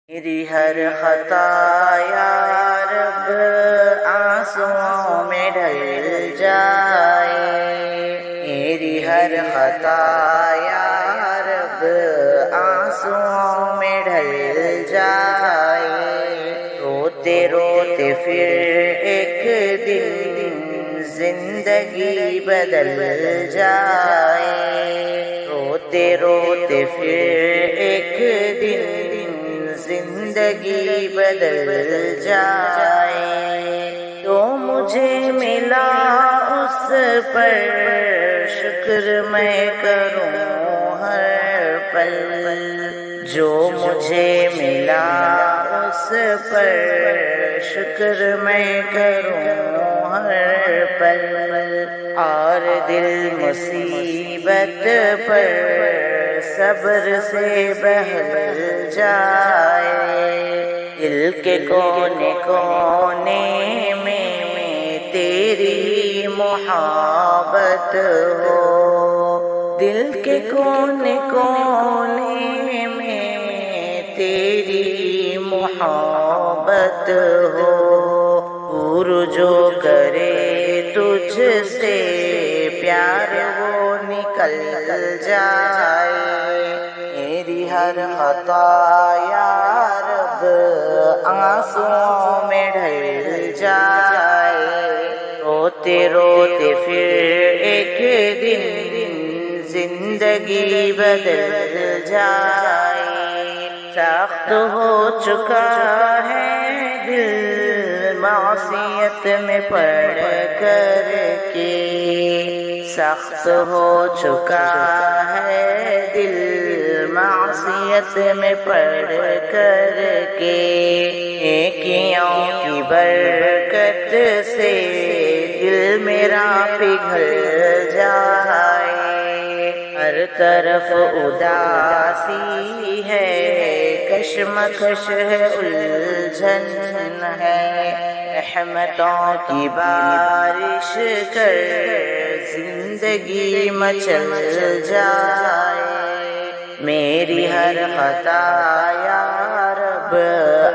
میری ہر خطا یا رب آنسوؤں میں ڈھل جائے، میری ہر خطا یا رب آنسوؤں میں ڈھل جائے، روتے روتے پھر ایک دن زندگی بدل جائے، روتے روتے پھر ایک دن زندگی بدل جائے، تو مجھے ملا اس پر شکر میں کروں ہر پل، جو مجھے ملا اس پر شکر میں کروں ہر پل، اور دل مصیبت پر صبر سے بہل جائے، دل کے کونے کونے میں تیری محبت ہو، دل کے کونے کونے میں تیری محبت ہو، دور جو کرے تجھ سے پیار وہ نکل جائے، میری ہر خطا یا رب آنسوؤں میں ڈھل جائے، روتے روتے پھر ایک دن زندگی بدل جائے، سخت ہو چکا ہے دل معصیت میں پڑ کر کے، سخت ہو چکا ہے دل معصیت میں پڑ کر کے، نیکیوں کی برکت سے دل میرا پگھل جائے، ہر طرف اداسی ہے، کشمکش ہے، الجھن ہے، رحمتوں کی بارش کر زندگی مچل جائے، میری ہر خطا یا رب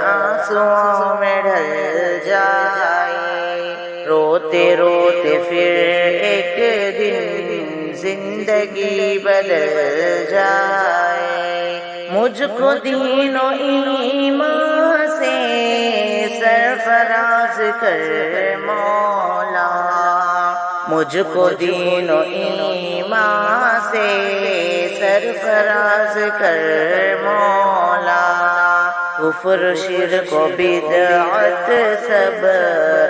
آنسوؤں میں ڈھل جائے، روتے روتے پھر ایک دن زندگی بدل جائے، مجھ کو دین و ایمان سے سرفراز کر مولا، مجھ کو دین و ایمان سے سرفراز کر مولا، کفر شرک و بدعت سب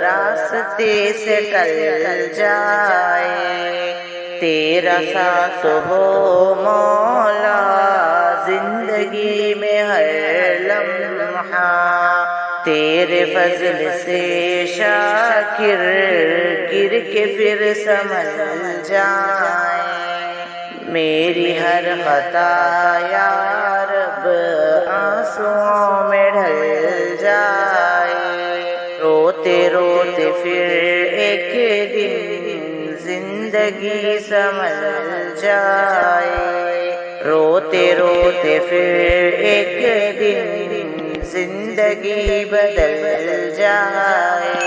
راستے سے ٹل جائے، تیرا ساتھ ہو مولا زندگی میں ہر لمحہ، تیرے فضل سے شاکر گر کے پھر سنبھل جائے، میری ہر خطا یا رب آنسوؤں میں ڈھل جائے، روتے روتے پھر ایک دن زندگی سنبھل جائے، روتے روتے پھر ایک دن زندگی بدل جائے۔